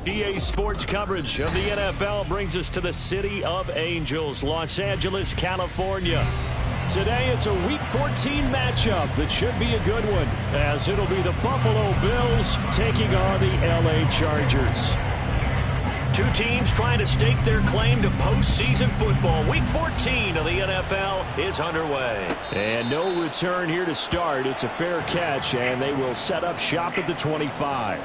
EA Sports coverage of the NFL brings us to the City of Angels, Los Angeles, California. Today, it's a Week 14 matchup that should be a good one, as it'll be the Buffalo Bills taking on the LA Chargers. Two teams trying to stake their claim to postseason football. Week 14 of the NFL is underway. And no return here to start. It's a fair catch, and they will set up shop at the 25.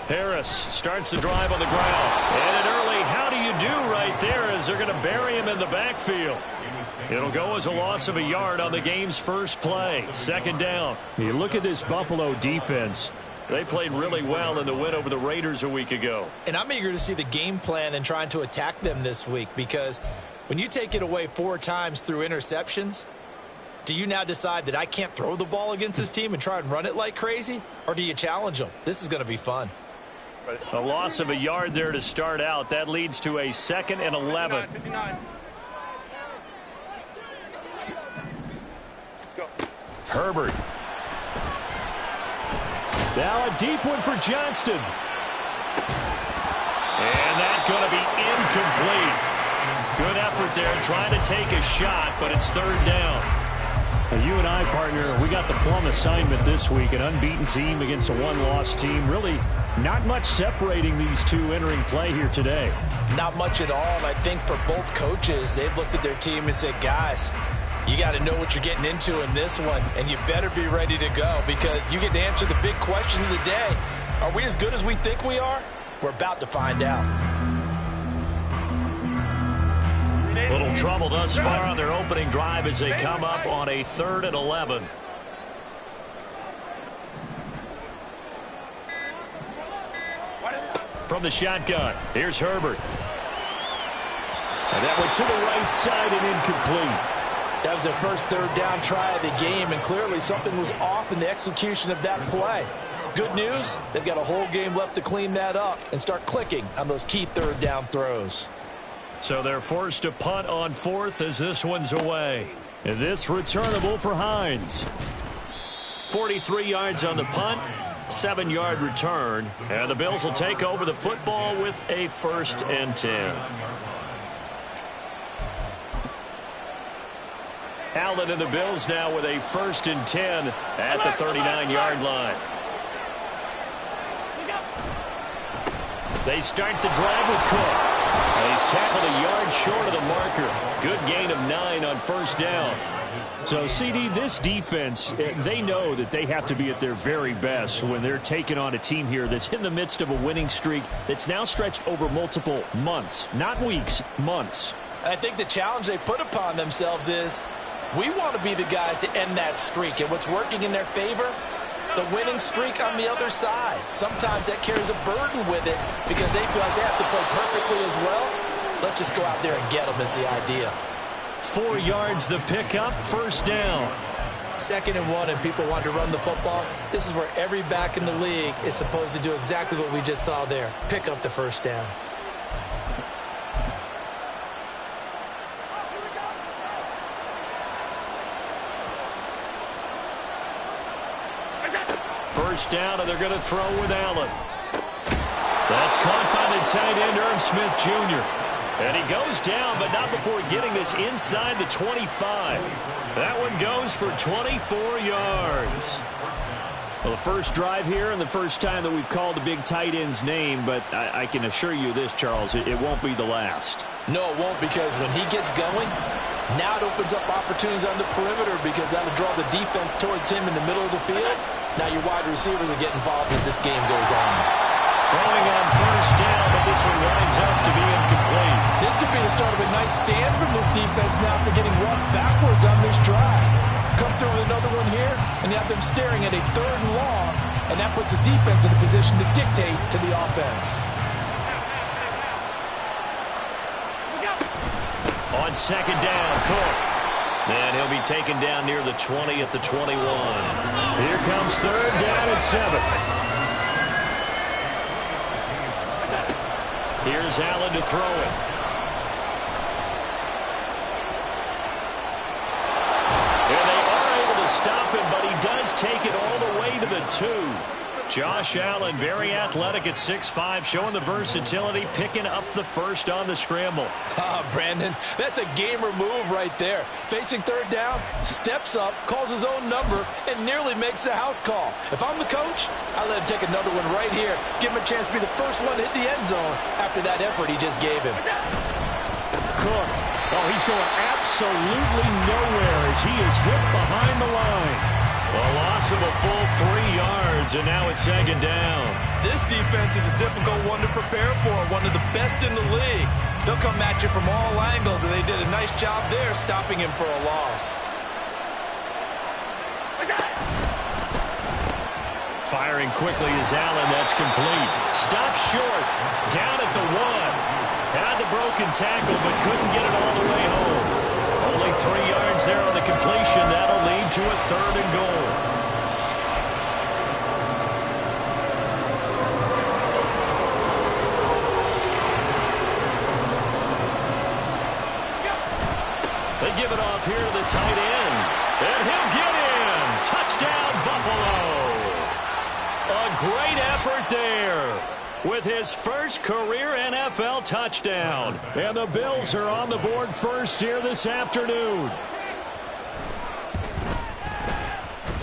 Harris starts the drive on the ground. And an early how do you do right there as they're going to bury him in the backfield. It'll go as a loss of a yard on the game's first play. Second down. You look at this Buffalo defense. They played really well in the win over the Raiders a week ago. And I'm eager to see the game plan and trying to attack them this week, because when you take it away 4 times through interceptions, do you now decide that I can't throw the ball against this team and try and run it like crazy? Or do you challenge them? This is going to be fun. A loss of a yard there to start out. That leads to a 2nd and 11. 59. Go. Herbert. Now a deep one for Johnston. And that's going to be incomplete. Good effort there trying to take a shot, but it's 3rd down. You and I, partner, we got the plum assignment this week. An unbeaten team against a one-loss team. Really not much separating these two entering play here today. Not much at all. And I think for both coaches, they've looked at their team and said, guys, you got to know what you're getting into in this one, and you better be ready to go, because you get to answer the big question of the day. Are we as good as we think we are? We're about to find out. Little trouble thus far on their opening drive as they come up on a 3rd and 11. From the shotgun, here's Herbert. And that one to the right side and incomplete. That was their first 3rd down try of the game, and clearly something was off in the execution of that play. Good news, they've got a whole game left to clean that up and start clicking on those key 3rd down throws. So they're forced to punt on 4th as this one's away. And this returnable for Hines. 43 yards on the punt, 7-yard return. And the Bills will take over the football with a 1st and 10. Allen and the Bills now with a 1st and 10 at the 39-yard line. They start the drive with Cook. He's tackled a yard short of the marker. Good gain of 9 on 1st down. So, CD, this defense, they know that they have to be at their very best when they're taking on a team here that's in the midst of a winning streak that's now stretched over multiple months. Not weeks, months. I think the challenge they put upon themselves is, we want to be the guys to end that streak. And what's working in their favor? The winning streak on the other side. Sometimes that carries a burden with it because they feel like they have to play perfectly as well. Let's just go out there and get them is the idea. 4 yards the pickup, 1st down. 2nd and 1 and people want to run the football. This is where every back in the league is supposed to do exactly what we just saw there. Pick up the 1st down. First down, and they're going to throw with Allen. That's caught by the tight end, Irv Smith Jr. And he goes down, but not before getting this inside the 25. That one goes for 24 yards. Well, the first drive here and the first time that we've called a big tight end's name, but I can assure you this, Charles, it won't be the last. No, it won't, because when he gets going, Now it opens up opportunities on the perimeter because that'll draw the defense towards him in the middle of the field. Now your wide receivers will get involved as this game goes on. Throwing on first down, but this one winds up to be incomplete. This could be the start of a nice stand from this defense now after getting rocked backwards on this drive. Come through with another one here, and you have them staring at a 3rd and long, and that puts the defense in a position to dictate to the offense. On second down, Cook. And he'll be taken down near the 20 at the 21. Here comes 3rd down and 7. Here's Allen to throw it. And they are able to stop him, but he does take it all the way to the 2. Josh Allen, very athletic at 6'5", showing the versatility, picking up the first on the scramble. Brandon, that's a gamer move right there. Facing 3rd down, steps up, calls his own number, and nearly makes the house call. If I'm the coach, I let him take another one right here. Give him a chance to be the first one to hit the end zone after that effort he just gave him. Cook. Oh, he's going absolutely nowhere as he is hit behind the line. A loss of a full 3 yards, and now it's 2nd down. This defense is a difficult one to prepare for, one of the best in the league. They'll come at you from all angles, and they did a nice job there stopping him for a loss. Firing quickly is Allen. That's complete. Stopped short. Down at the 1. Had the broken tackle, but couldn't get it all the way home. Only 3 yards there on the completion. That'll lead to a 3rd and goal. They give it off here to the tight end. And he'll get in. Touchdown, Buffalo. A great effort there with his first career NFL touchdown. And the Bills are on the board first here this afternoon.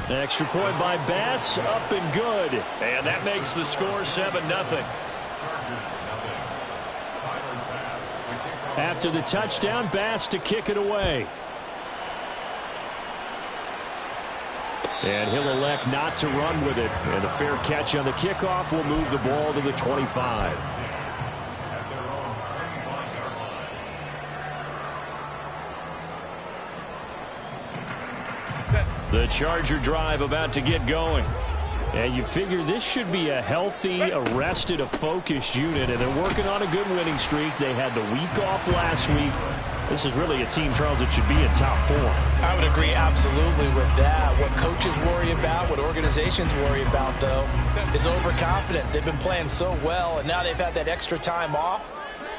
Extra point by Bass, up and good. And that makes the score 7-0. After the touchdown, Bass to kick it away. And he'll elect not to run with it. And a fair catch on the kickoff will move the ball to the 25. The Charger drive about to get going. And you figure this should be a healthy, arrested, a focused unit. And they're working on a good winning streak. They had the week off last week. This is really a team, Charles, that should be in top 4. I would agree absolutely with that. What coaches worry about, what organizations worry about, though, is overconfidence. They've been playing so well, and now they've had that extra time off.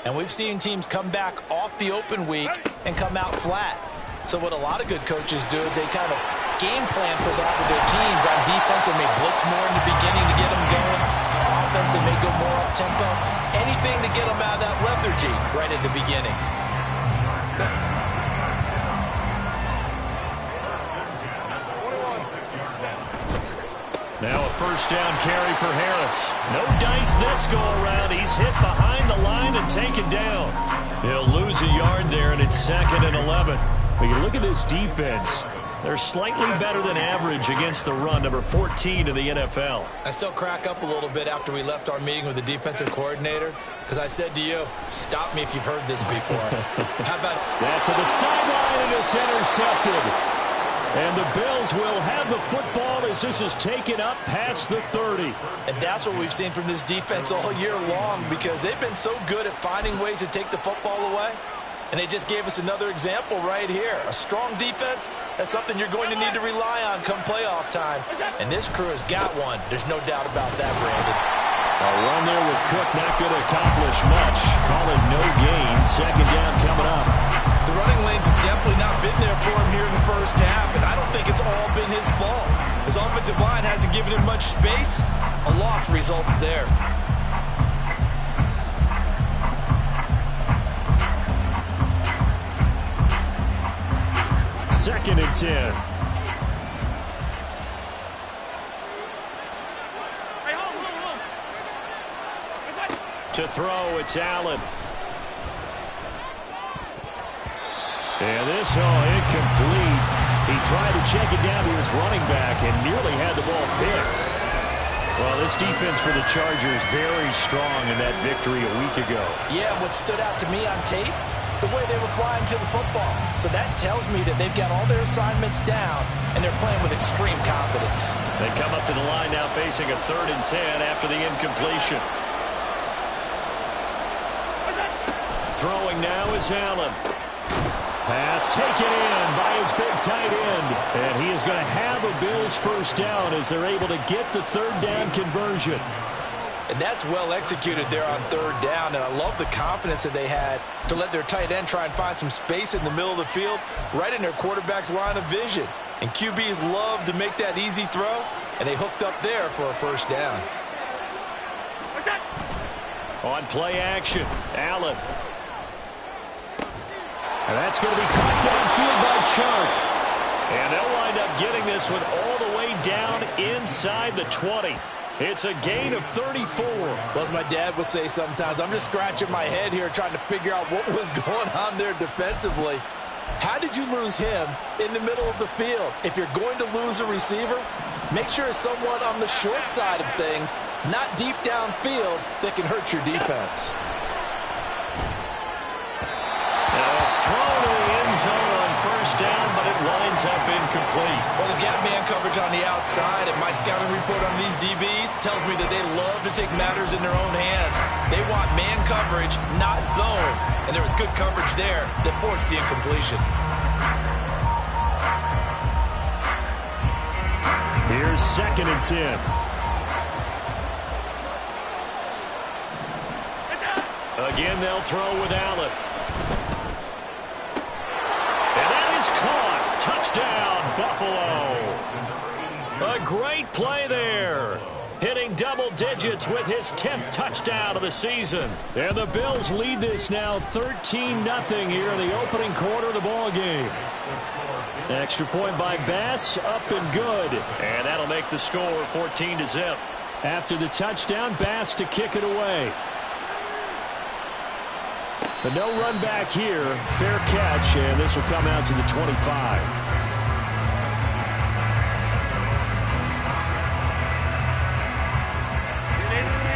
And we've seen teams come back off the open week and come out flat. So what a lot of good coaches do is they kind of game plan for that with their teams. On defense, they may blitz more in the beginning to get them going. On offense, they may go more up-tempo. Anything to get them out of that lethargy right at the beginning. Now a first down carry for Harris. No dice this go around. He's hit behind the line and taken down. He'll lose a yard there, and it's 2nd and 11. But you look at this defense. They're slightly better than average against the run, number 14 in the NFL. I still crack up a little bit after we left our meeting with the defensive coordinator, because I said to you, stop me if you've heard this before. How about that to the sideline, and it's intercepted. And the Bills will have the football as this is taken up past the 30. And that's what we've seen from this defense all year long, because they've been so good at finding ways to take the football away. And they just gave us another example right here. A strong defense, that's something you're going to need to rely on come playoff time. And this crew has got one. There's no doubt about that, Brandon. A run there with Cook not going to accomplish much. Call it no gain. 2nd down coming up. The running lanes have definitely not been there for him here in the first half, and I don't think it's all been his fault. His offensive line hasn't given him much space. A loss results there. Second and 10. To throw, it's Allen. And this, incomplete. He tried to check it down to his running back and nearly had the ball picked. Well, this defense for the Chargers very strong in that victory a week ago. Yeah, what stood out to me on tape, the way they were flying to the football. So that tells me that they've got all their assignments down, and they're playing with extreme confidence. They come up to the line now facing a 3rd and 10 after the incompletion. Throwing now is Allen. Pass taken in by his big tight end. And he is going to have a Bills first down as they're able to get the 3rd down conversion. And that's well executed there on 3rd down. And I love the confidence that they had to let their tight end try and find some space in the middle of the field, right in their quarterback's line of vision. And QBs love to make that easy throw, and they hooked up there for a first down. On play action, Allen. And that's going to be caught downfield by Chark. And they'll wind up getting this one all the way down inside the 20. It's a gain of 34. Well, as my dad would say sometimes, I'm just scratching my head here trying to figure out what was going on there defensively. How did you lose him in the middle of the field? If you're going to lose a receiver, make sure it's someone on the short side of things, not deep downfield, that can hurt your defense. Thrown to the end zone on first down, but it winds up incomplete. Well, they've got man coverage on the outside, and my scouting report on these DBs tells me that they love to take matters in their own hands. They want man coverage, not zone, and there was good coverage there that forced the incompletion. Here's 2nd and 10. Again, they'll throw with Allen. Caught. Touchdown, Buffalo. A great play there. Hitting double digits with his 10th touchdown of the season. And the Bills lead this now 13-0 here in the opening quarter of the ball game. Extra point by Bass, up and good. And that'll make the score 14-0. After the touchdown, Bass to kick it away. But no run back here. Fair catch, and this will come out to the 25.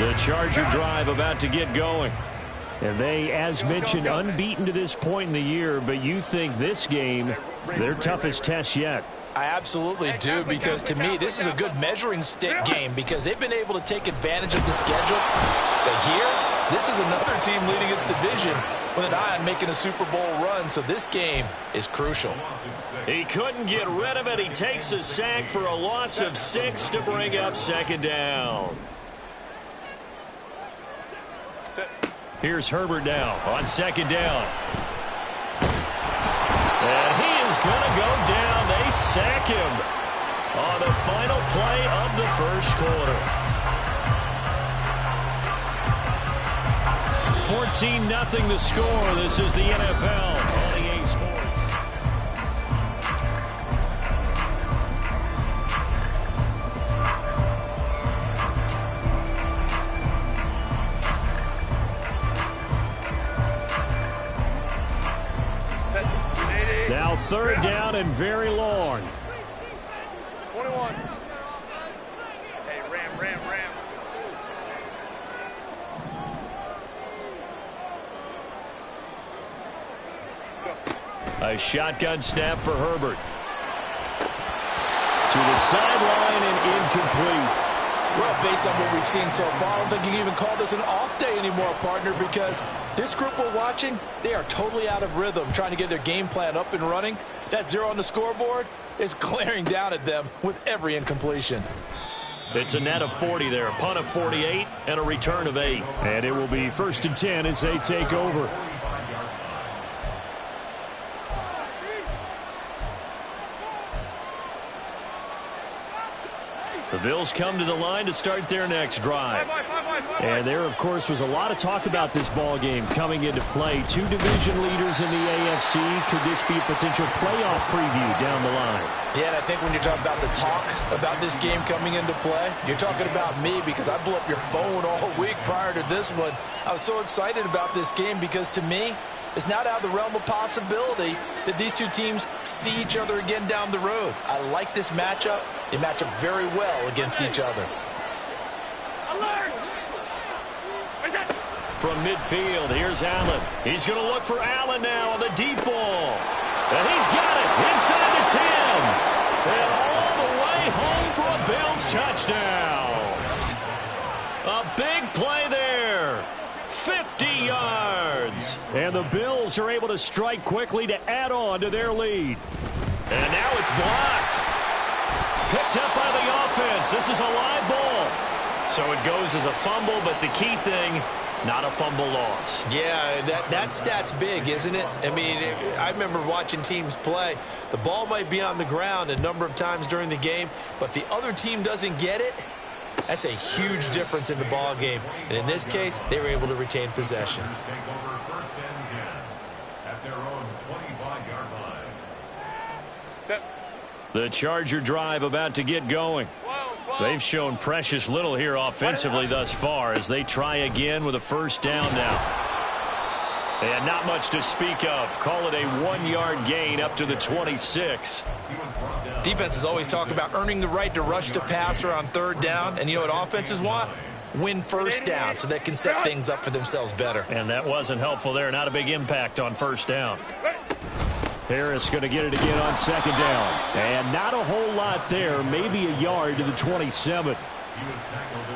The Charger drive about to get going. And they, as mentioned, unbeaten to this point in the year, but you think this game, their toughest test yet. I absolutely do, because to me, this is a good measuring stick game because they've been able to take advantage of the schedule. But here, this is another team leading its division with an eye on making a Super Bowl run, so this game is crucial. He couldn't get rid of it. He takes a sack for a loss of 6 to bring up 2nd down. Here's Herbert now on 2nd down. And he is going to go down. They sack him on the final play of the first quarter. 14-0 the score. This is the NFL on EA Sports. Now 3rd down and very long. 21. Hey, Ram. A shotgun snap for Herbert. To the sideline and incomplete. Well, based on what we've seen so far, I don't think you can even call this an off day anymore, partner, because this group we're watching, they are totally out of rhythm, trying to get their game plan up and running. That 0 on the scoreboard is glaring down at them with every incompletion. It's a net of 40 there, a punt of 48, and a return of 8. And it will be 1st and 10 as they take over. The Bills come to the line to start their next drive. And there, of course, was a lot of talk about this ball game coming into play. 2 division leaders in the AFC. Could this be a potential playoff preview down the line? Yeah, and I think when you talk about the talk about this game coming into play, you're talking about me because I blew up your phone all week prior to this one. I was so excited about this game because, to me, it's not out of the realm of possibility that these two teams see each other again down the road. I like this matchup. They match up very well against each other. From midfield, here's Allen. He's going to look for Allen now on the deep ball. And he's got it inside the 10. And all the way home for a Bills touchdown. A big play there. 50 yards. And the Bills are able to strike quickly to add on to their lead. And now it's blocked. Picked up by the offense. This is a live ball. So it goes as a fumble, but the key thing, not a fumble loss. Yeah, that stat's big, isn't it? I mean, I remember watching teams play. The ball might be on the ground a number of times during the game, but the other team doesn't get it. That's a huge difference in the ball game. And in this case, they were able to retain possession. The Charger drive about to get going. They've shown precious little here offensively thus far as they try again with a first down now. And not much to speak of. Call it a 1-yard gain up to the 26. Defenses always talk about earning the right to rush the passer on third down. And you know what offenses want? Win first down so they can set things up for themselves better. And that wasn't helpful there. Not a big impact on first down. Harris going to get it again on second down. And not a whole lot there. Maybe a yard to the 27.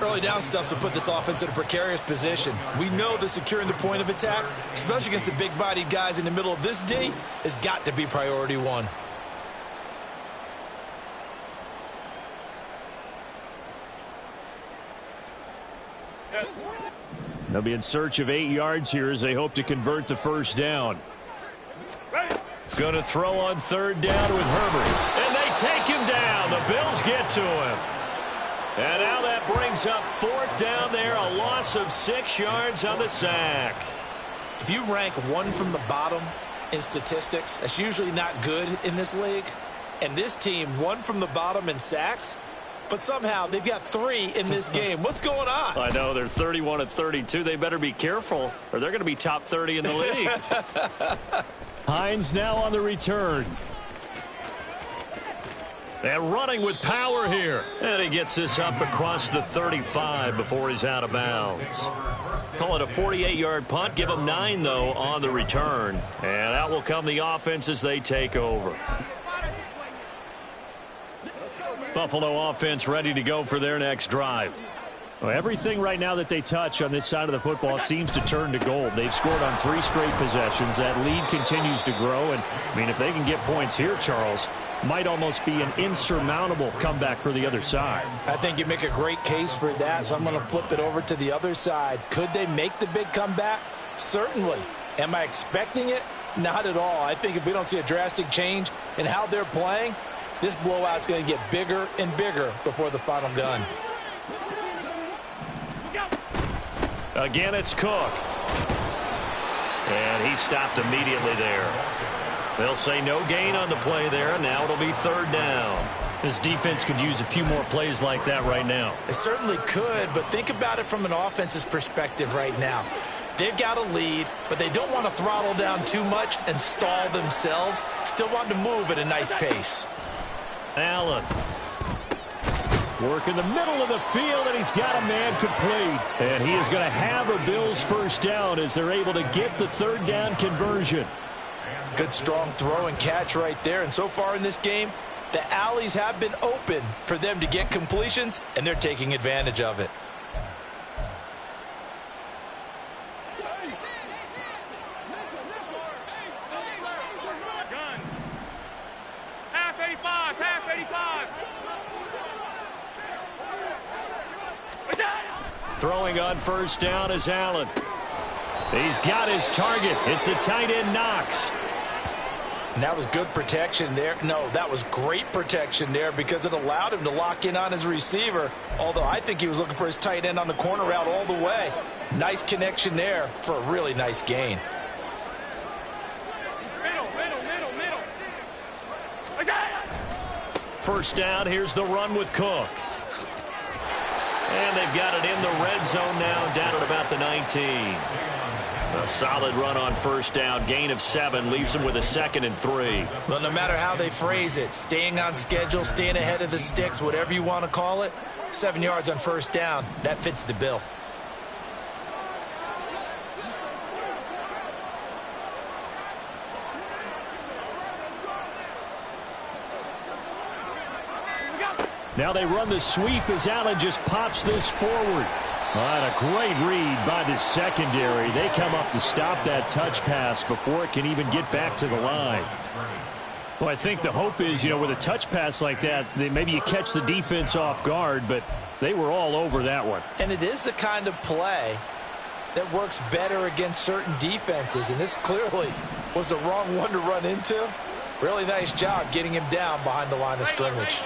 Early down stuff will put this offense in a precarious position. We know that securing the point of attack, especially against the big-bodied guys in the middle of this D, has got to be priority one. They'll be in search of 8 yards here as they hope to convert the first down. Going to throw on third down with Herbert. And they take him down. The Bills get to him. And now that brings up fourth down there. A loss of 6 yards on the sack. If you rank one from the bottom in statistics, that's usually not good in this league. And this team, one from the bottom in sacks, but somehow they've got 3 in this game. What's going on? I know, they're 31-32. They better be careful, or they're going to be top 30 in the league. Hines now on the return. And running with power here. And he gets this up across the 35 before he's out of bounds. Call it a 48-yard punt. Give him 9, though, on the return. And out will come the offense as they take over. Buffalo offense ready to go for their next drive. Well, everything right now that they touch on this side of the football, it seems to turn to gold. They've scored on 3 straight possessions. That lead continues to grow. And, I mean, if they can get points here, Charles, might almost be an insurmountable comeback for the other side. I think you make a great case for that, so I'm going to flip it over to the other side. Could they make the big comeback? Certainly. Am I expecting it? Not at all. I think if we don't see a drastic change in how they're playing, this blowout's going to get bigger and bigger before the final gun. Again, it's Cook. And he stopped immediately there. They'll say no gain on the play there, and now it'll be third down. This defense could use a few more plays like that right now. It certainly could, but think about it from an offense's perspective right now. They've got a lead, but they don't want to throttle down too much and stall themselves. Still want to move at a nice pace. Allen. Work in the middle of the field, and he's got a man complete. And he is going to have a Bills first down as they're able to get the third down conversion. Good strong throw and catch right there. And so far in this game, the alleys have been open for them to get completions, and they're taking advantage of it. Half 85, half 85. Throwing on first down is Allen. He's got his target. It's the tight end Knox. And that was good protection there. No, that was great protection there because it allowed him to lock in on his receiver, although I think he was looking for his tight end on the corner route all the way. Nice connection there for a really nice gain. Middle. First down, here's the run with Cook. And they've got it in the red zone now, down at about the 19. A solid run on first down. Gain of 7 leaves them with a 2nd and 3. Well, no matter how they phrase it, staying on schedule, staying ahead of the sticks, whatever you want to call it, 7 yards on first down, that fits the bill. Now they run the sweep as Allen just pops this forward. And a great read by the secondary. They come up to stop that touch pass before it can even get back to the line. Well, I think the hope is, with a touch pass like that, maybe you catch the defense off guard, but they were all over that one. And it is the kind of play that works better against certain defenses, and this clearly was the wrong one to run into. Really nice job getting him down behind the line of scrimmage.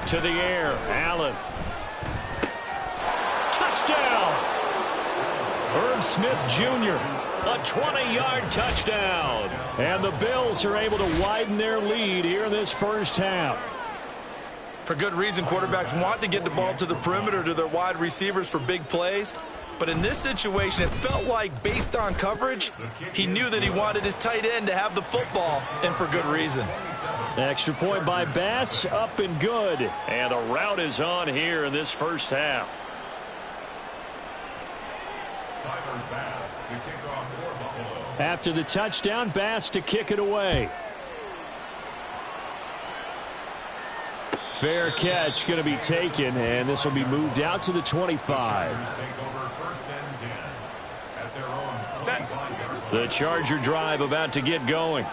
To the air, Allen. Touchdown! Irv Smith Jr., a 20-yard touchdown. And the Bills are able to widen their lead here in this first half. For good reason, quarterbacks want to get the ball to the perimeter to their wide receivers for big plays. But in this situation, it felt like, based on coverage, he knew that he wanted his tight end to have the football, and for good reason. Extra point by Bass, up and good. And the route is on here in this first half. After the touchdown, Bass to kick it away. Fair catch going to be taken, and this will be moved out to the 25. The Charger drive about to get going.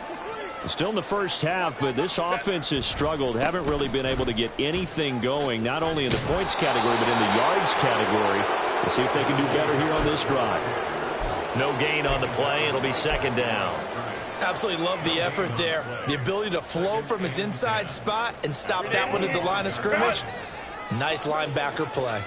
Still in the first half, but this offense has struggled. Haven't really been able to get anything going, not only in the points category, but in the yards category. We'll see if they can do better here on this drive. No gain on the play. It'll be 2nd down. Absolutely love the effort there. The ability to flow from his inside spot and stop that one at the line of scrimmage. Nice linebacker play.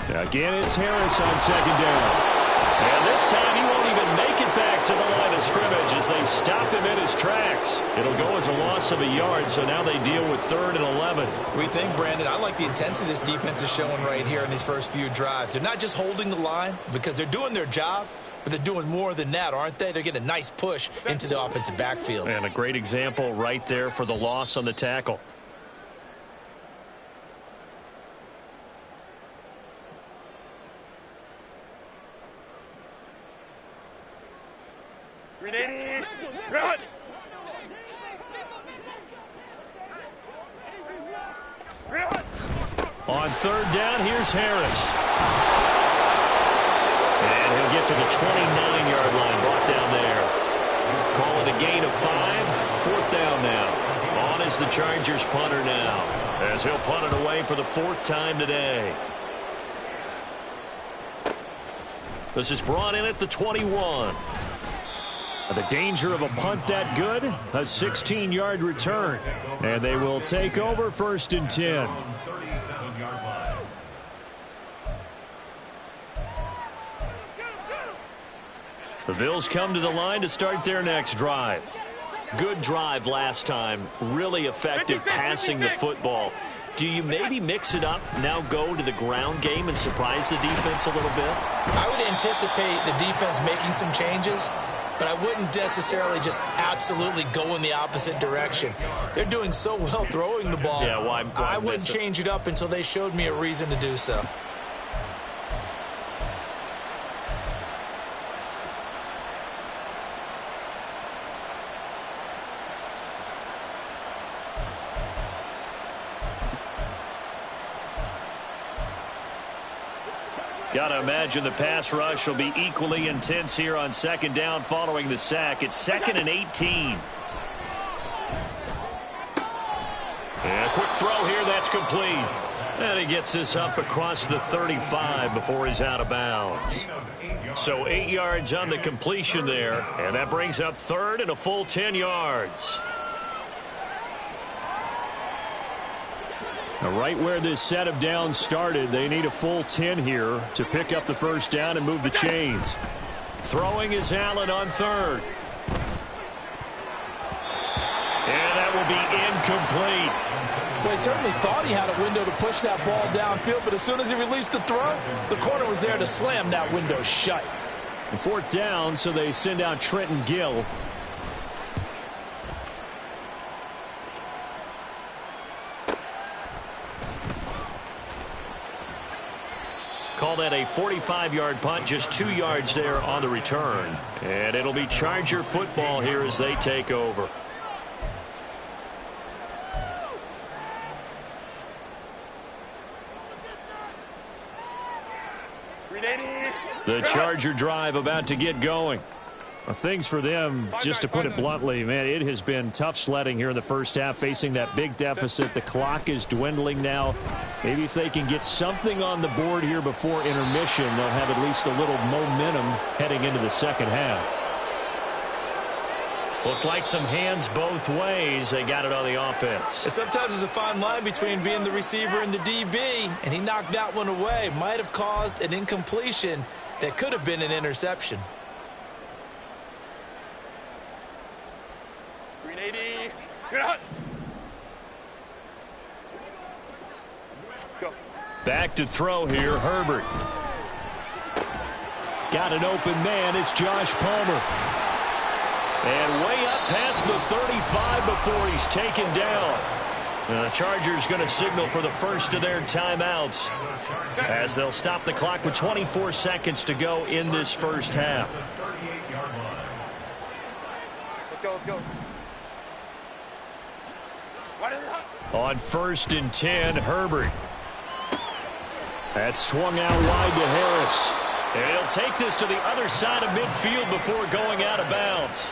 Again, it's Harris on 2nd down. And this time he won't even make it back to the line of scrimmage as they stop him in his tracks. It'll go as a loss of a yard, so now they deal with 3rd and 11. We think, Brandon, I like the intensity this defense is showing right here in these first few drives. They're not just holding the line because they're doing their job, but they're doing more than that, aren't they? They're getting a nice push into the offensive backfield. And a great example right there for the loss on the tackle. Ready? Run! On 3rd down, here's Harris. And he'll get to the 29-yard line, brought down there. Call it a gain of 5. 4th down now. On is the Chargers punter now, as he'll punt it away for the 4th time today. This is brought in at the 21. The danger of a punt that good, a 16-yard return. And they will take over 1st and 10. The Bills come to the line to start their next drive. Good drive last time. Really effective passing the football. Do you maybe mix it up, now go to the ground game and surprise the defense a little bit? I would anticipate the defense making some changes, but I wouldn't necessarily just absolutely go in the opposite direction. They're doing so well throwing the ball. Yeah, I wouldn't change it up until they showed me a reason to do so. Got to imagine the pass rush will be equally intense here on 2nd down following the sack. It's 2nd and 18. And a quick throw here, that's complete. And he gets this up across the 35 before he's out of bounds. So 8 yards on the completion there, and that brings up 3rd and a full 10 yards. Now, right where this set of downs started, they need a full 10 here to pick up the 1st down and move the chains. Throwing is Allen on 3rd. And that will be incomplete. Well, he certainly thought he had a window to push that ball downfield, but as soon as he released the throw, the corner was there to slam that window shut. And 4th down, so they send out Trenton Gill. Call that a 45-yard punt, just 2 yards there on the return. And it'll be Charger football here as they take over. The Charger drive about to get going. Well, things for them, just to put it bluntly, man, it has been tough sledding here in the first half, facing that big deficit. The clock is dwindling now. Maybe if they can get something on the board here before intermission, they'll have at least a little momentum heading into the second half. Looked like some hands both ways. They got it on the offense. And sometimes there's a fine line between being the receiver and the DB, and he knocked that one away. Might have caused an incompletion that could have been an interception. 380. Good hunt. Go. Back to throw here, Herbert. Got an open man. It's Josh Palmer. And way up past the 35 before he's taken down. The Chargers going to signal for the first of their timeouts as they'll stop the clock with 24 seconds to go in this first half. Let's go, let's go. On 1st and 10, Herbert. That's swung out wide to Harris. And he'll take this to the other side of midfield before going out of bounds.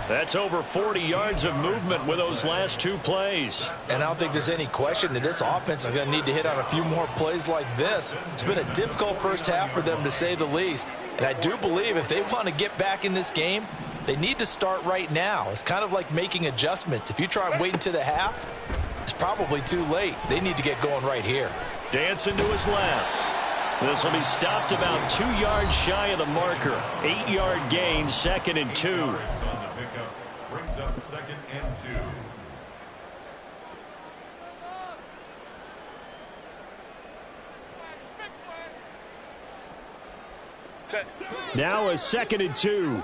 That's over 40 yards of movement with those last 2 plays. And I don't think there's any question that this offense is going to need to hit on a few more plays like this. It's been a difficult first half for them, to say the least. And I do believe if they want to get back in this game, they need to start right now. It's kind of like making adjustments. If you try and wait until the half, it's probably too late. They need to get going right here. Dancing to his left. This will be stopped about 2 yards shy of the marker. 8-yard gain, 2nd and 2. Brings up 2nd and 2. Now a 2nd and 2.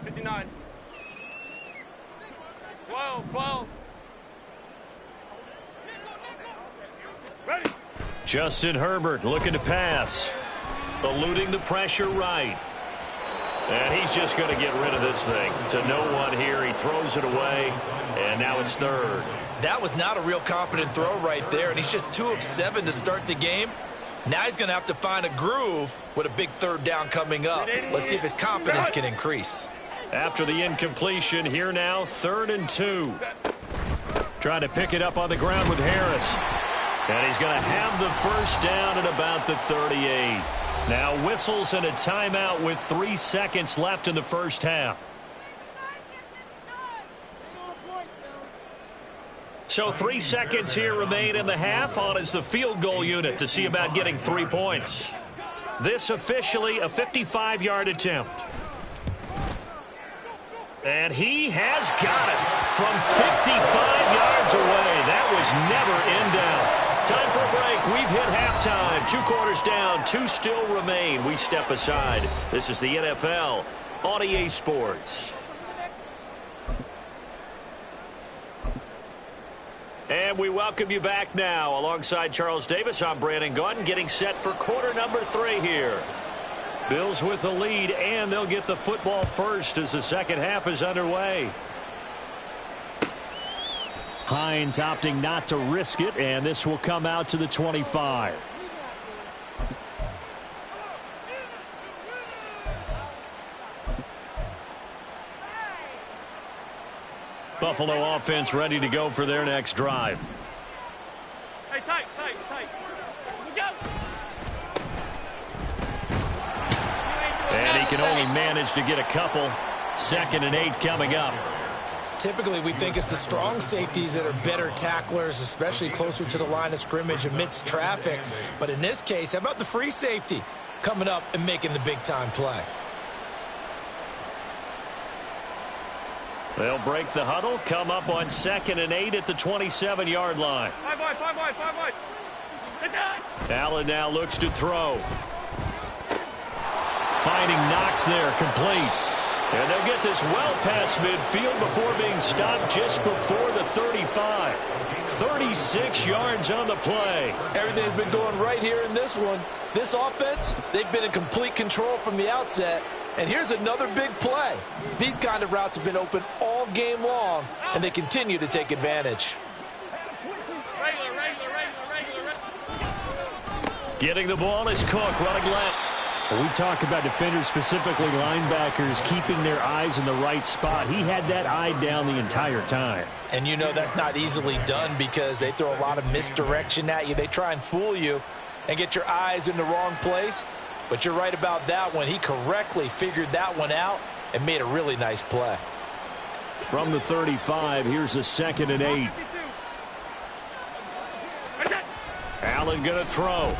$59. 12. Ready. Justin Herbert looking to pass. Eluding the pressure right. And he's just going to get rid of this thing. To no one here. He throws it away. And now it's 3rd. That was not a real confident throw right there. And he's just 2 of 7 to start the game. Now he's going to have to find a groove with a big 3rd down coming up. Let's see if his confidence can increase. After the incompletion, here now, 3rd and 2. Trying to pick it up on the ground with Harris. And he's going to have the first down at about the 38. Now whistles and a timeout with 3 seconds left in the first half. So 3 seconds here remain in the half. On is the field goal unit to see about getting 3 points. This officially a 55-yard attempt. And he has got it from 55 yards away. That was never in doubt. Time for a break. We've hit halftime. 2 quarters down. 2 still remain. We step aside. This is the NFL on EA Sports. And we welcome you back now. Alongside Charles Davis, I'm Brandon Gunn, getting set for quarter number 3 here. Bills with the lead, and they'll get the football first as the second half is underway. Hines opting not to risk it, and this will come out to the 25. Buffalo offense ready to go for their next drive. Hey, tight. Go. And he can only manage to get a couple. 2nd and 8 coming up. Typically, we think it's the strong safeties that are better tacklers, especially closer to the line of scrimmage amidst traffic. But in this case, how about the free safety coming up and making the big-time play? They'll break the huddle, come up on 2nd and 8 at the 27-yard line. 5 wide, 5 wide, 5 wide. Allen now looks to throw. Finding Knox there, complete. And they'll get this well past midfield before being stopped just before the 35. 36 yards on the play. Everything's been going right here in this one. This offense, they've been in complete control from the outset. And here's another big play. These kind of routes have been open all game long, and they continue to take advantage. Getting the ball is Cook running left. We talk about defenders, specifically linebackers, keeping their eyes in the right spot. He had that eye down the entire time. And you know that's not easily done because they throw a lot of misdirection at you. They try and fool you and get your eyes in the wrong place. But you're right about that one. He correctly figured that one out and made a really nice play. From the 35, here's a 2nd and 8. Allen going to throw.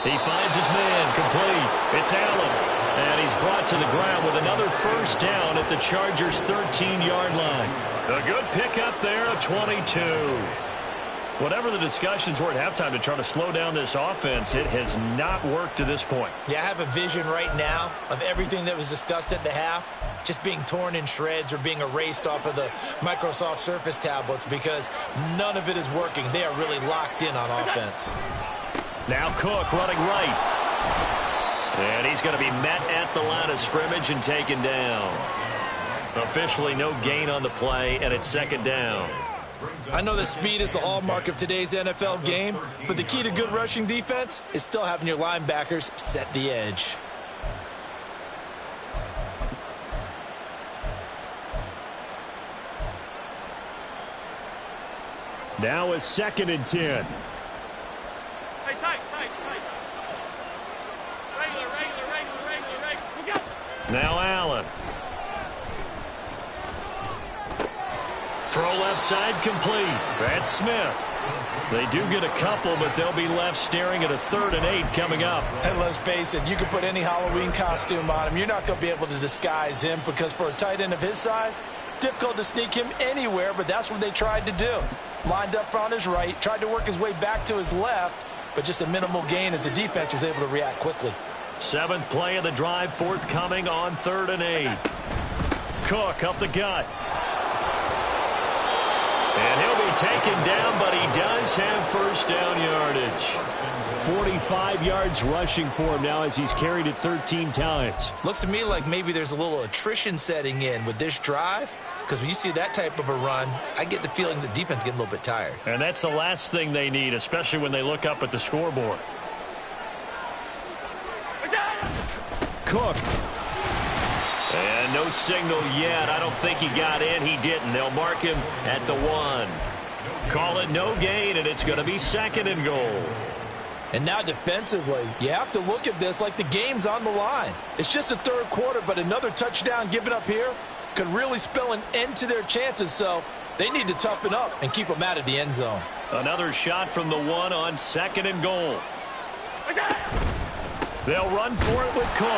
He finds his man, complete. It's Allen. And he's brought to the ground with another first down at the Chargers' 13-yard line. A good pickup there, a 22. Whatever the discussions were at halftime to try to slow down this offense, it has not worked to this point. Yeah, I have a vision right now of everything that was discussed at the half just being torn in shreds or being erased off of the Microsoft Surface tablets because none of it is working. They are really locked in on offense. Now Cook running right. And he's going to be met at the line of scrimmage and taken down. Officially no gain on the play, and it's 2nd down. I know that speed is the hallmark of today's NFL game, but the key to good rushing defense is still having your linebackers set the edge. Now a 2nd and 10. Hey, tight. Regular. Look out. Now Allen. Throw left side complete. That's Smith. They do get a couple, but they'll be left staring at a 3rd and 8 coming up. And let's face it, you can put any Halloween costume on him. You're not going to be able to disguise him because for a tight end of his size, difficult to sneak him anywhere, but that's what they tried to do. Lined up on his right, tried to work his way back to his left, but just a minimal gain as the defense was able to react quickly. 7th play of the drive, forthcoming on 3rd and 8. Cook up the gut. And he'll be taken down, but he does have first down yardage. 45 yards rushing for him now as he's carried it 13 times. Looks to me like maybe there's a little attrition setting in with this drive, because when you see that type of a run, I get the feeling the defense getting a little bit tired. And that's the last thing they need, especially when they look up at the scoreboard. Cook. And no signal yet. I don't think he got in. He didn't. They'll mark him at the 1. Call it no gain, and it's going to be 2nd and goal. And now defensively, you have to look at this like the game's on the line. It's just the 3rd quarter, but another touchdown given up here could really spell an end to their chances. So they need to toughen up and keep them out of the end zone. Another shot from the 1 on 2nd and goal. They'll run for it with Cook.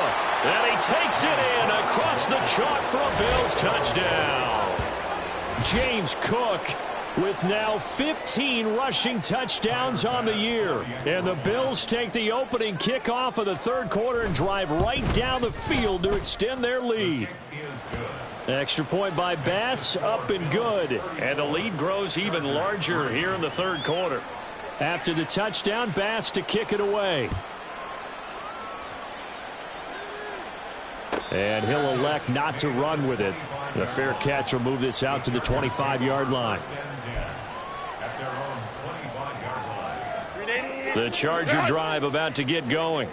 And he takes it in across the chalk for a Bills touchdown. James Cook with now 15 rushing touchdowns on the year. And the Bills take the opening kickoff of the 3rd quarter and drive right down the field to extend their lead. Extra point by Bass, up and good. And the lead grows even larger here in the 3rd quarter. After the touchdown, Bass to kick it away. And he'll elect not to run with it. The fair catch will move this out to the 25-yard line. The Charger drive about to get going.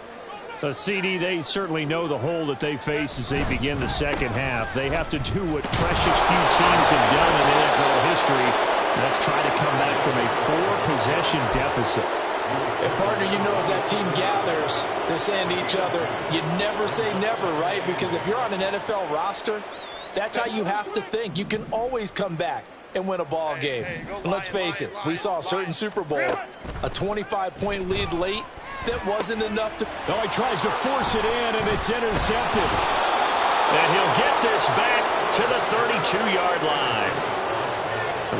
A CD, they certainly know the hole that they face as they begin the 2nd half. They have to do what precious few teams have done in NFL history. That's try to come back from a 4-possession deficit. And partner, you know, as that team gathers, they're saying to each other, you never say never, right? Because if you're on an NFL roster, That's how you have to think. You can always come back and win a ball game. And let's face it, we saw a certain Super Bowl, a 25-point lead late that wasn't enough to... Oh, he tries to force it in, and it's intercepted. And he'll get this back to the 32-yard line.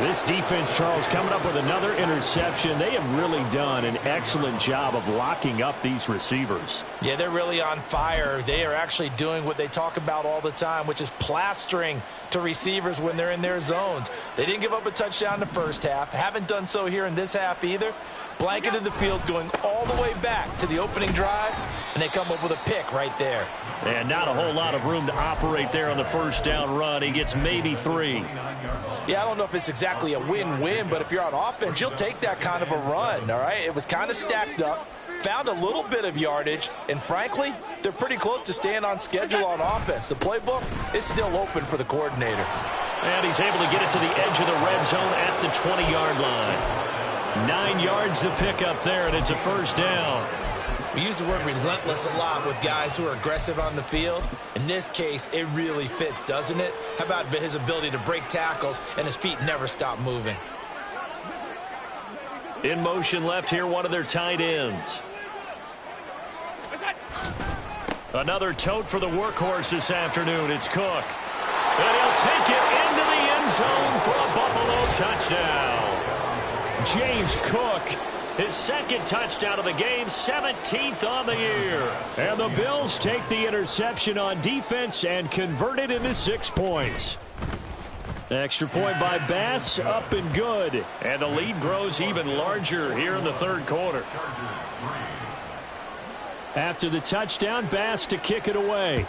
This defense, Charles, coming up with another interception. They have really done an excellent job of locking up these receivers. Yeah, they're really on fire. They are actually doing what they talk about all the time, which is plastering to receivers when they're in their zones. They didn't give up a touchdown in the first half. Haven't done so here in this half either. Blanketed the field going all the way back to the opening drive, and they come up with a pick right there. And not a whole lot of room to operate there on the first down run. He gets maybe 3. Yeah, I don't know if it's exactly a win-win, but if you're on offense, you'll take that kind of a run, all right? It was kind of stacked up, found a little bit of yardage, and frankly, they're pretty close to staying on schedule on offense. The playbook is still open for the coordinator. And he's able to get it to the edge of the red zone at the 20-yard line. 9 yards to pick up there, and it's a first down. We use the word relentless a lot with guys who are aggressive on the field. In this case, it really fits, doesn't it? How about his ability to break tackles and his feet never stop moving? In motion left here, one of their tight ends. Another tote for the workhorse this afternoon. It's Cook. And he'll take it into the end zone for a Buffalo touchdown. James Cook, his second touchdown of the game, 17th on the year. And the Bills take the interception on defense and convert it into 6 points. Extra point by Bass, up and good. And the lead grows even larger here in the third quarter. After the touchdown, Bass to kick it away.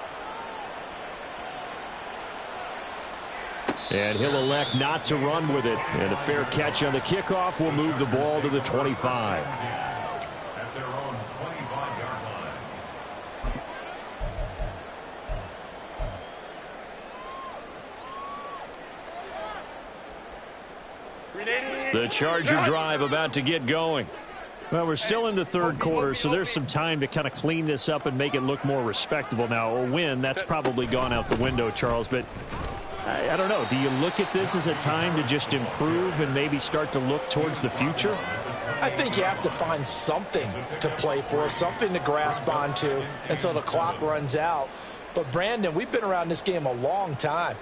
And he'll elect not to run with it. And a fair catch on the kickoff will move the ball to the 25. At their own 25-yard line. The Charger drive about to get going. Well, we're still in the third quarter, so there's some time to kind of clean this up and make it look more respectable. Now, a win, that's probably gone out the window, Charles, but I don't know. Do you look at this as a time to just improve and maybe start to look towards the future? I think you have to find something to play for, something to grasp onto until the clock runs out. But, Brandon, we've been around this game a long time.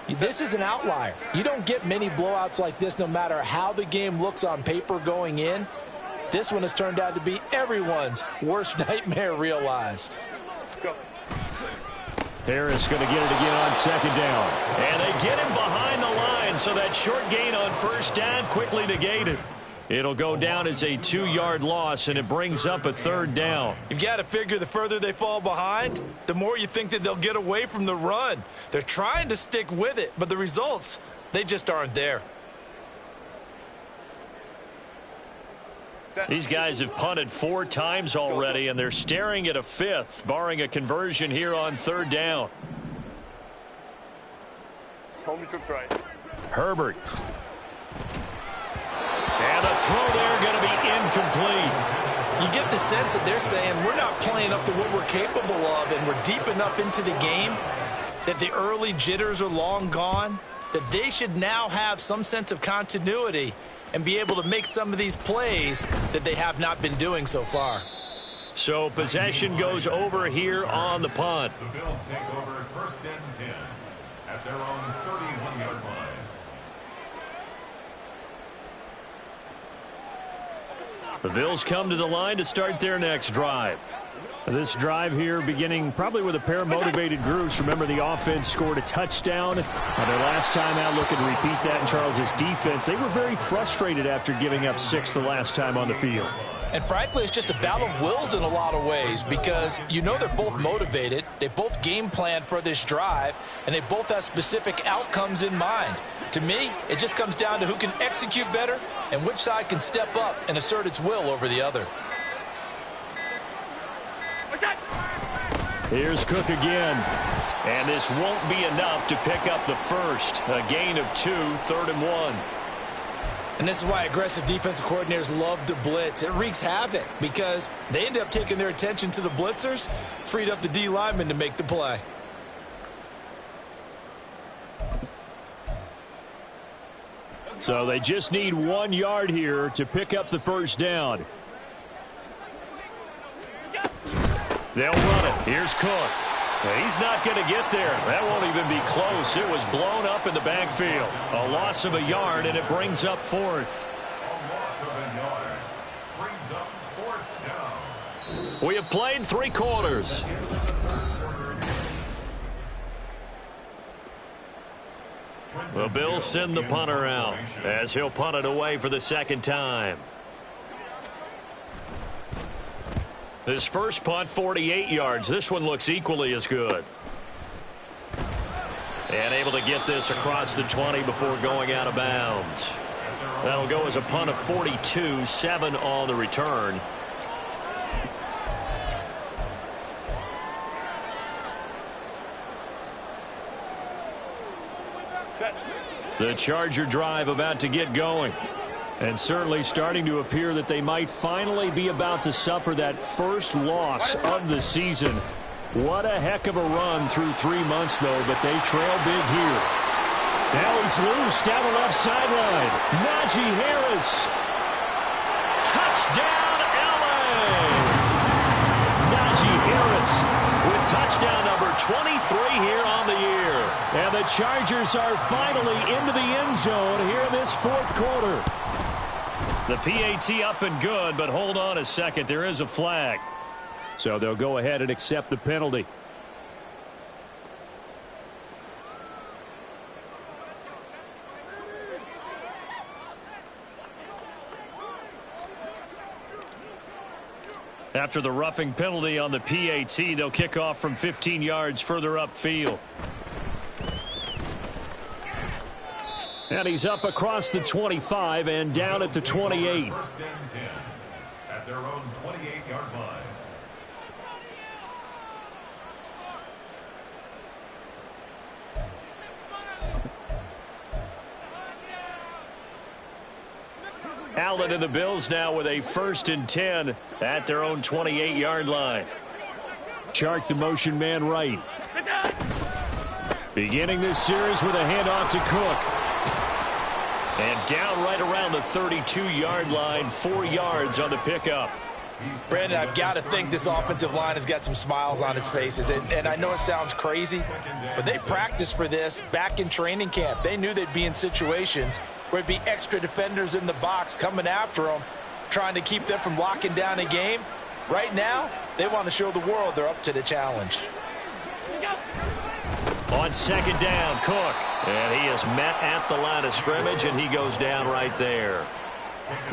This is an outlier. You don't get many blowouts like this no matter how the game looks on paper going in. This one has turned out to be everyone's worst nightmare realized. Go. Harris going to get it again on second down. And they get him behind the line, so that short gain on first down quickly negated. It'll go down as a 2-yard loss, and it brings up a third down. You've got to figure the further they fall behind, the more you think that they'll get away from the run. They're trying to stick with it, but the results, they just aren't there. These guys have punted 4 times already, and they're staring at a 5th, barring a conversion here on third down. Hold me trips right. Herbert. And the throw there going to be incomplete. You get the sense that they're saying we're not playing up to what we're capable of, and we're deep enough into the game that the early jitters are long gone, that they should now have some sense of continuity and be able to make some of these plays that they have not been doing so far. So possession goes over here on the punt. The Bills take over first and 10 at their own 31-yard line. The Bills come to the line to start their next drive. This drive here beginning probably with a pair of motivated groups. Remember, the offense scored a touchdown on their last time out. Looking to repeat that in Charles's defense. They were very frustrated after giving up 6 the last time on the field. And frankly, it's just a battle of wills in a lot of ways because you know they're both motivated. They both game planned for this drive, and they both have specific outcomes in mind. To me, it just comes down to who can execute better and which side can step up and assert its will over the other. Here's Cook again. And this won't be enough to pick up the first. A gain of 2, 3rd and 1. And this is why aggressive defensive coordinators love to blitz. It wreaks havoc because they end up taking their attention to the blitzers, freed up the D lineman to make the play. So they just need 1 yard here to pick up the first down. They'll run it. Here's Cook. He's not going to get there. That won't even be close. It was blown up in the backfield. A loss of a yard, and it brings up fourth. A loss of a yard brings up fourth down. We have played 3 quarters. The Bills send the punter out as he'll punt it away for the second time. His first punt, 48 yards. This one looks equally as good. And able to get this across the 20 before going out of bounds. That'll go as a punt of 42, 7 on the return. The Charger drive about to get going. And certainly starting to appear that they might finally be about to suffer that first loss of the season. What a heck of a run through 3 months, though, but they trail big here. Now he's loose down the left sideline. Najee Harris. Touchdown, LA! Najee Harris with touchdown number 23 here on the year. And the Chargers are finally into the end zone here in this fourth quarter. The PAT up and good, but hold on a second. There is a flag. So they'll go ahead and accept the penalty. After the roughing penalty on the PAT, they'll kick off from 15 yards further upfield. And he's up across the 25 and down at the 28. First and 10 at their own 28-yard line. Allen and the Bills now with a 1st and 10 at their own 28-yard line. Chark the motion man right. Beginning this series with a handoff to Cook. And down right around the 32-yard line, 4 yards on the pickup. Brandon, I've got to think this offensive line has got some smiles on its faces. And I know it sounds crazy, but they practiced for this back in training camp. They knew they'd be in situations where it'd be extra defenders in the box coming after them, trying to keep them from locking down a game. Right now, they want to show the world they're up to the challenge. On second down, Cook. And he is met at the line of scrimmage, and he goes down right there.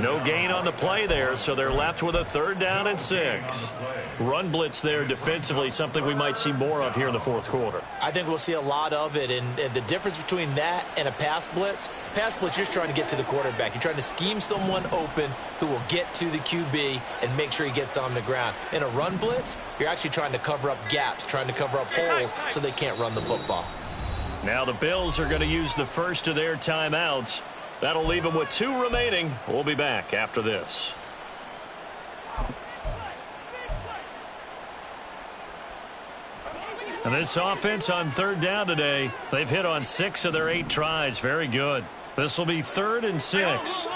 No gain on the play there, so they're left with a 3rd down and 6. Run blitz there defensively, something we might see more of here in the fourth quarter. I think we'll see a lot of it, and the difference between that and a pass blitz, you're just trying to get to the quarterback. You're trying to scheme someone open who will get to the QB and make sure he gets on the ground. In a run blitz, you're actually trying to cover up gaps, trying to cover up holes so they can't run the football. Now the Bills are going to use the first of their timeouts. That'll leave them with 2 remaining. We'll be back after this. And this offense on 3rd down today, they've hit on 6 of their 8 tries. Very good. This will be 3rd and 6.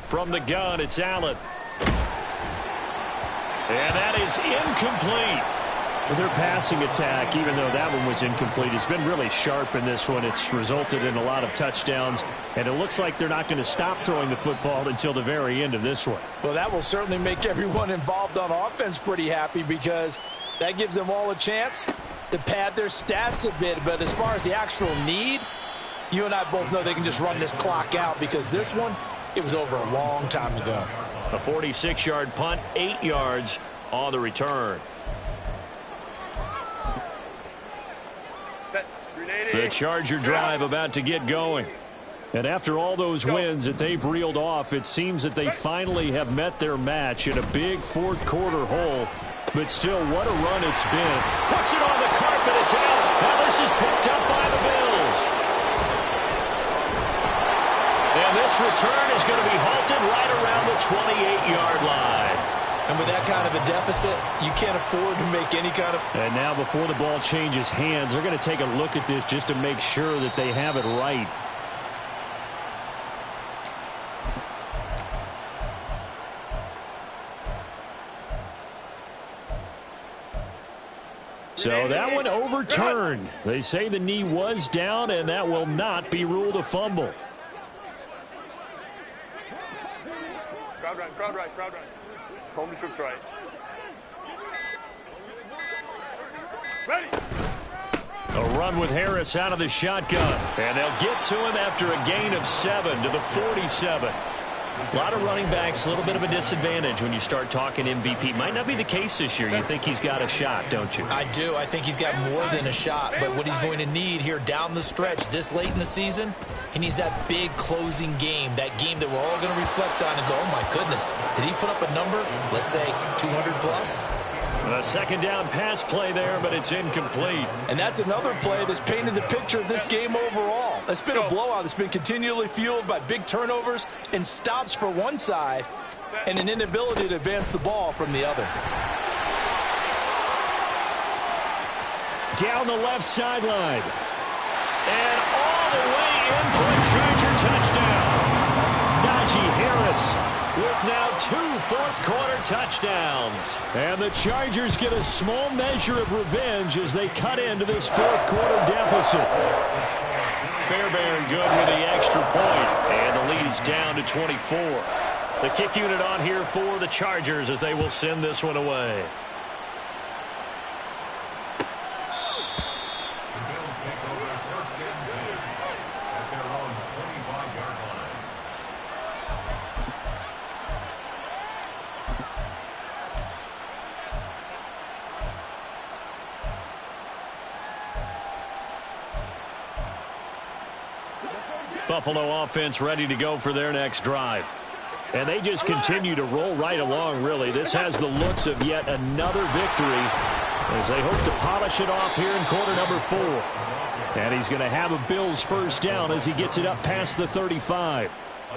From the gun, it's Allen. And that is incomplete. Their passing attack, even though that one was incomplete, has been really sharp in this one. It's resulted in a lot of touchdowns, and it looks like they're not going to stop throwing the football until the very end of this one. Well, that will certainly make everyone involved on offense pretty happy, because that gives them all a chance to pad their stats a bit. But as far as the actual need, you and I both know they can just run this clock out, because this one, it was over a long time ago. A 46-yard punt, 8 yards on the return. The Charger drive about to get going. And after all those wins that they've reeled off, it seems that they finally have met their match in a big fourth quarter hole. But still, what a run it's been. Puts it on the carpet. It's out. Now this is picked up by the Bills. And this return is going to be halted right around the 28-yard line. And with that kind of a deficit, you can't afford to make any kind of... And now before the ball changes hands, they're going to take a look at this just to make sure that they have it right. So that one overturned. They say the knee was down, and that will not be ruled a fumble. Crowd right. Home troops right. Ready. A run with Harris out of the shotgun. And they'll get to him after a gain of 7 to the 47. A lot of running backs, a little bit of a disadvantage when you start talking MVP. Might not be the case this year. You think he's got a shot, don't you? I do. I think he's got more than a shot. But what he's going to need here down the stretch this late in the season, he needs that big closing game, that game that we're all going to reflect on and go, oh, my goodness, did he put up a number, let's say, 200 plus? A second down pass play there, but it's incomplete. And that's another play that's painted the picture of this game overall. It's been a blowout. It's been continually fueled by big turnovers and stops for one side and an inability to advance the ball from the other. Down the left sideline. And all the way in for a Charger touchdown. Najee Harris with now 2 fourth-quarter touchdowns. And the Chargers get a small measure of revenge as they cut into this fourth-quarter deficit. Fairbairn good with the extra point, and the lead is down to 24. The kick unit on here for the Chargers as they will send this one away. The Bills take over first and 10 at their own 25-yard line. Buffalo offense ready to go for their next drive. And they just continue to roll right along, really. This has the looks of yet another victory as they hope to polish it off here in quarter number 4. And he's going to have a Bills first down as he gets it up past the 35.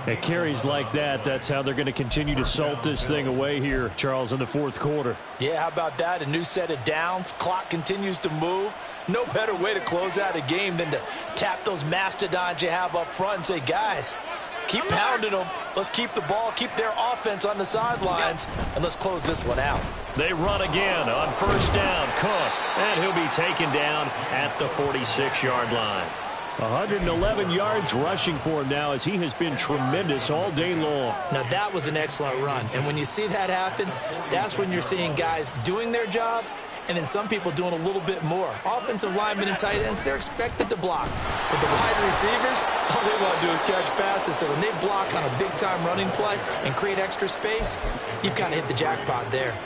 It carries like that. That's how they're going to continue to salt this thing away here, Charles, in the fourth quarter. Yeah, how about that? A new set of downs. Clock continues to move. No better way to close out a game than to tap those mastodons you have up front and say, guys, keep pounding them. Let's keep the ball, keep their offense on the sidelines, and let's close this one out. They run again on first down. Cook, and he'll be taken down at the 46-yard line. 111 yards rushing for him now as he has been tremendous all day long. Now, that was an excellent run. And when you see that happen, that's when you're seeing guys doing their job and then some people doing a little bit more. Offensive linemen and tight ends, they're expected to block. But the wide receivers, all they want to do is catch passes. So when they block on a big-time running play and create extra space, you've kind of hit the jackpot there.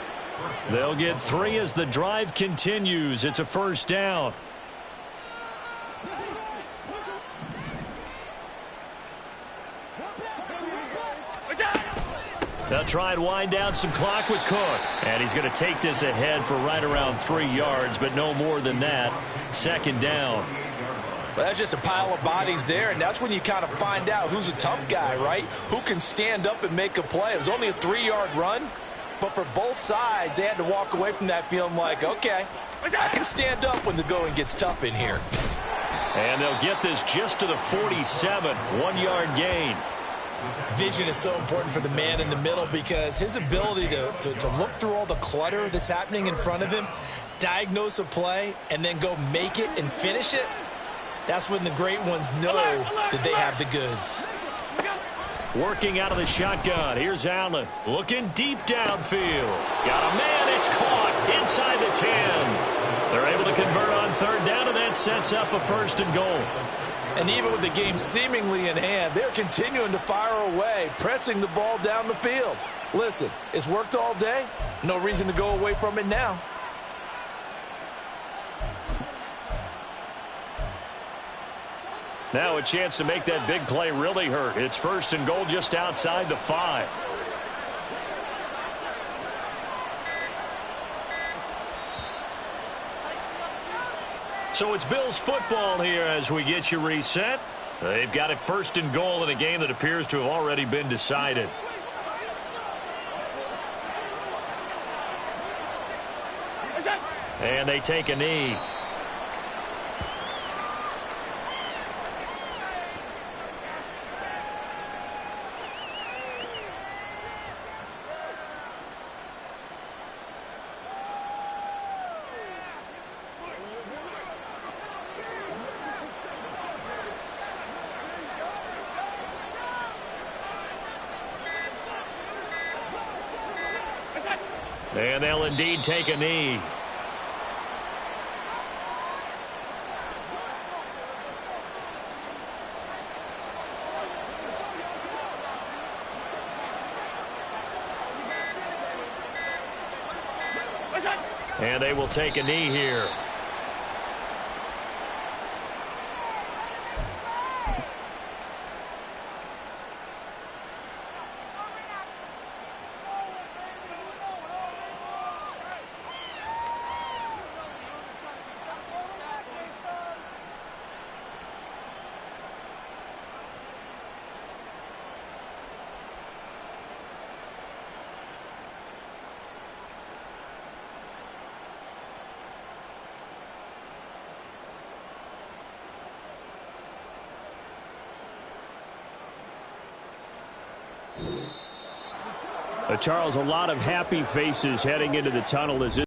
They'll get 3 as the drive continues. It's a first down. They'll try and wind down some clock with Cook. And he's going to take this ahead for right around 3 yards, but no more than that. Second down. Well, that's just a pile of bodies there, and that's when you kind of find out who's a tough guy, right? Who can stand up and make a play. It was only a 3-yard run, but for both sides, they had to walk away from that feeling like, okay, I can stand up when the going gets tough in here. And they'll get this just to the 47, 1-yard gain. Vision is so important for the man in the middle because his ability to look through all the clutter that's happening in front of him, diagnose a play, and then go make it and finish it, that's when the great ones know that they have the goods. Working out of the shotgun. Here's Allen looking deep downfield. Got a man. It's caught inside the 10. They're able to convert on third down, and that sets up a first and goal. And even with the game seemingly in hand, they're continuing to fire away, pressing the ball down the field. Listen, it's worked all day. No reason to go away from it now. Now a chance to make that big play really hurt. It's first and goal just outside the 5. So it's Bills football here as we get you reset. They've got it first and goal in a game that appears to have already been decided. And they take a knee. And they'll indeed take a knee. And they will take a knee here. Charles, a lot of happy faces heading into the tunnel as